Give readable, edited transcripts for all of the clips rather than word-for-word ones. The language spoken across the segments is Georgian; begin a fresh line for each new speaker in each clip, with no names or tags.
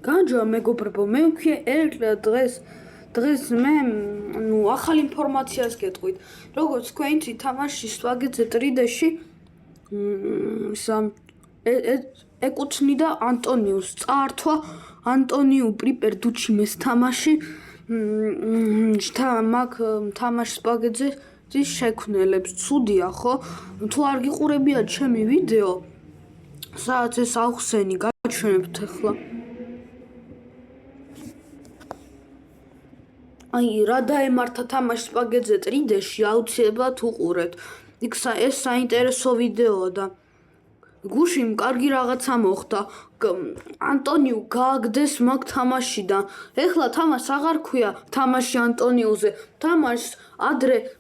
განჯა მეგობრებო, მე ვქია ერეკლე დღეს მე ახალ ინფორმაციას გეტყვით. როგორც თქვენიცი თამაშის ვაგეძე 3D-ში ეკუთვნიდა ანტონიუს წაართვა ანტონიუ პრიპერდუჩიმეს თამაში მაგ თამაშს ვაგეძე ის შექმნელებს. ცუდია ხო? თუ არ გიყურებიათ ჩემი ვიდეო, სადაც ეს ახსენი გაჩვენებთ ახლა. აი რა დაემართა თამაშს ვაგეძე 3D-ში, აუცილებლად უყურეთ. ეს საინტერესო ვიდეოა და გუშინ კარგი რაღაცა მოხდა. ანტონიუ გააგდეს მაგ თამაშიდან. ეხლა თამაშს აღარ ქვია თამაში ანტონიუზე. თამაშს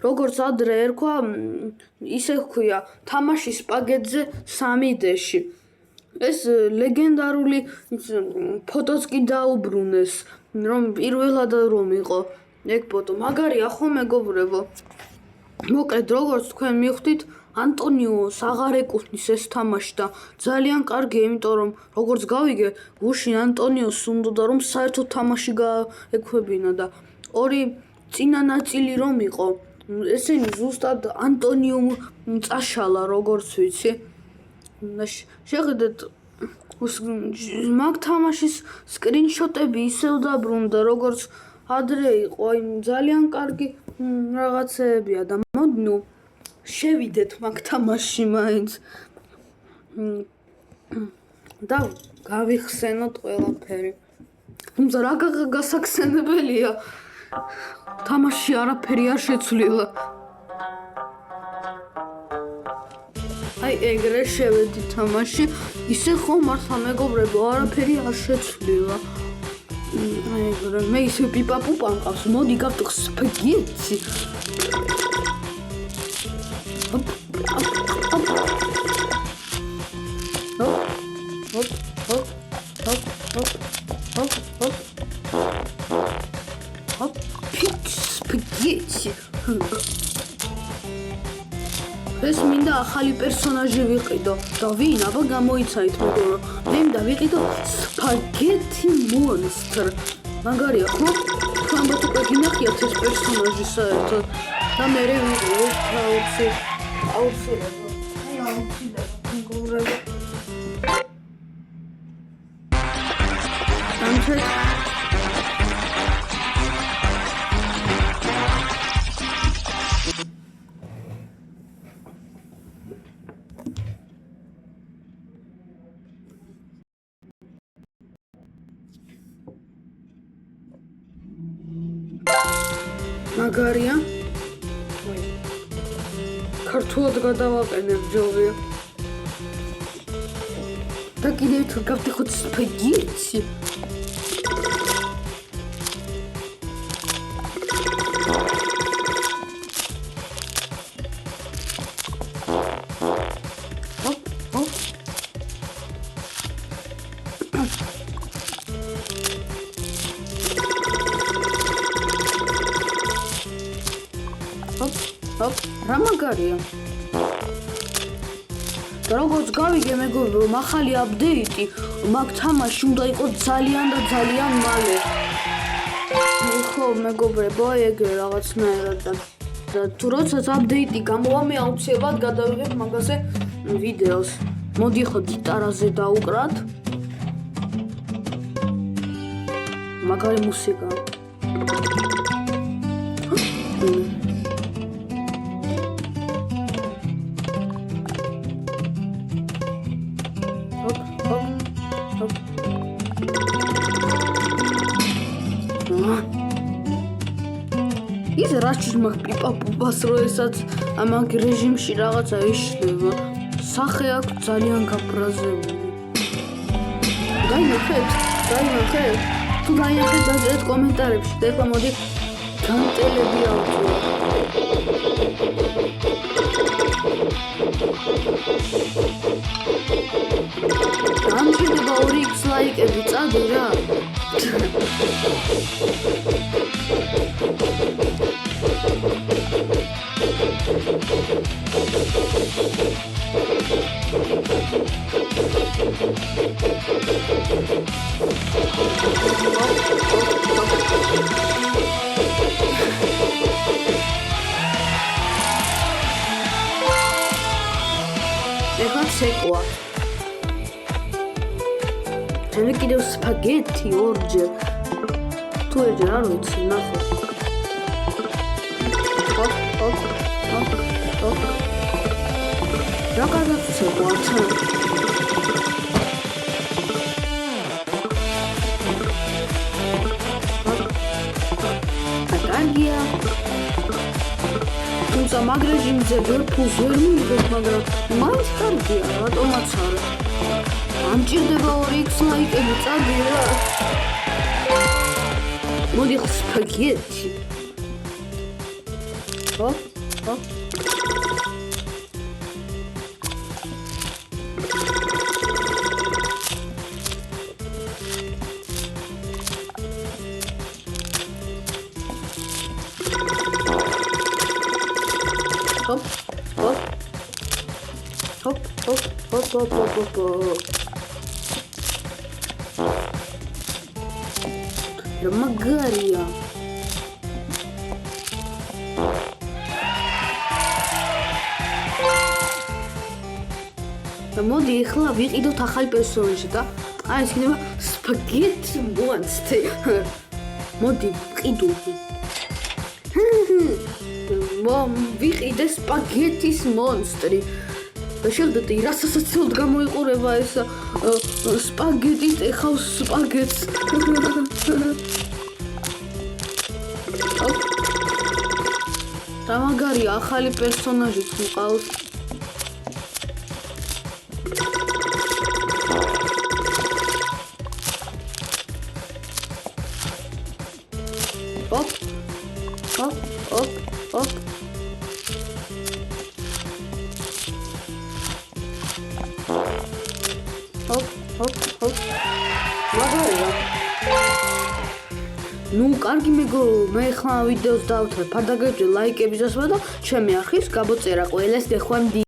როგორც ადრე ერქვა, ისე ქვია თამაში სპაგეტზე 3D-ში. ეს ლეგენდარული ფოტოც კი დაუბრუნეს, რომ პირველად რომ იყო ეგ ფოტო. მაგარია ხო მეგობრებო? მოკლედ როგორც თქვენ მივხვდით, ანტონიუს აღარ ეკუთვნის ეს თამაში და ძალიან კარგია, იმიტომ რომ როგორც გავიგე, გუშინ ანტონიუს უნდა რომ საერთოდ თამაში გაექვებინა და ორი წინა ნაწილი რომ იყო, ესენი ზუსტად ანტონიუმ წაშალა, როგორც ვიცი. შეხედეთ მაგ თამაშის სკრინშოტები ისევ დაბრუნდა, როგორც ადრე იყო, აი ძალიან კარგი რაღაცეებია და მოდი შევიდეთ მაგ თამაშში მაინც და გავიხსენოთ ყველაფერი. თუმცა რა გასახსენებელია, თამაში არაფერი არ შეცვლილა. აი ეგრე შევედი თამაში, ისე ხო მართლა მეგობრებო, არაფერი არ შეცვლილა. აი ეგრე მე ისე პიპაპუპა მყავს, მოდი გავტყს სპაგეტი. სპაგეტი. ეს მინდა ახალი პერსონაჟი ვიყიდო და ვინ აბა გამოიცანით მეგობრო. მე მინდა ვიყიდო სპაგეტი მონსტր. მაგარია ხო? თქვენ უკვე გინახიათ ეს პერსონაჟი საერთოდ და მე ვიყიდო აუცილებლად. მეგობრებო. მაგარია. ქართულად გადავაყენებ ჯობია. და კიდევ თუ გავтихოთ სპაგეტი. რა მაგარია. და როგორც გავიგე მეგობრებო, ახალი აპდეიტი მაგ თამაში უნდა იყოს ძალიან და ძალიან მალე. ხო მეგობრებო, ეგრე რაღაცნაირად და თუ როდესაც აპდეიტი გამოვა, მე აუცილებლად გადავიღებ მაგაზე ვიდეოს. მოდი ხო გიტარაზე დავუკრათ. მაგარი მუსიკა. ის რაჩის მაგ პიპაპუპას როესაც ამაგ რეჟიმში რაღაცა იშლება. სახე აქვს ძალიან გაბრაზებული. დაინახეთ. თუ დაინახეთ დაწერეთ კომენტარებში და ეხლა მოდი განტელები ავწიოთ. გამჭირდება 2x ლაიკები, წადი რა. ეხლა ცეკვა. შემდეგ კიდევ სპაგეთი ორჯერ. თუ ერჯერ არ ვიცი, ნახო. რა გადაცეკვათ? კარგია. თუმცა მაგ რეჟიმზე ვერ ფულს ვერ მიიღებ, მაგრამ მაინც კარგია, რატომაც არა. ამჭირდება 2x ლაიკები, წადი რა. მოდი სპაგეთი. ხო? Hop. Magariya. და მოდი ახლა ვიყიდოთ ახალი პერსონაჟი და აი ეს იქნება სპაგეთი მონსტრი. მოდი ვყიდოთ. ვიყიდე სპაგეთის მონსტრი. და შევდეთი რასაც გამოიყურება ეს სპაგეტით ეხავს სპაგეტს. და მაგარია ახალი პერსონაჟიც მყავს. Hop. მაგარია. ნუ კარგი მეგობრებო, მე ხმა ვიდეოს დავთვალე. ფარდაგებჭე ლაიკების დასმა და ჩემი არხის გამოწერა ყველას დეხვანდი.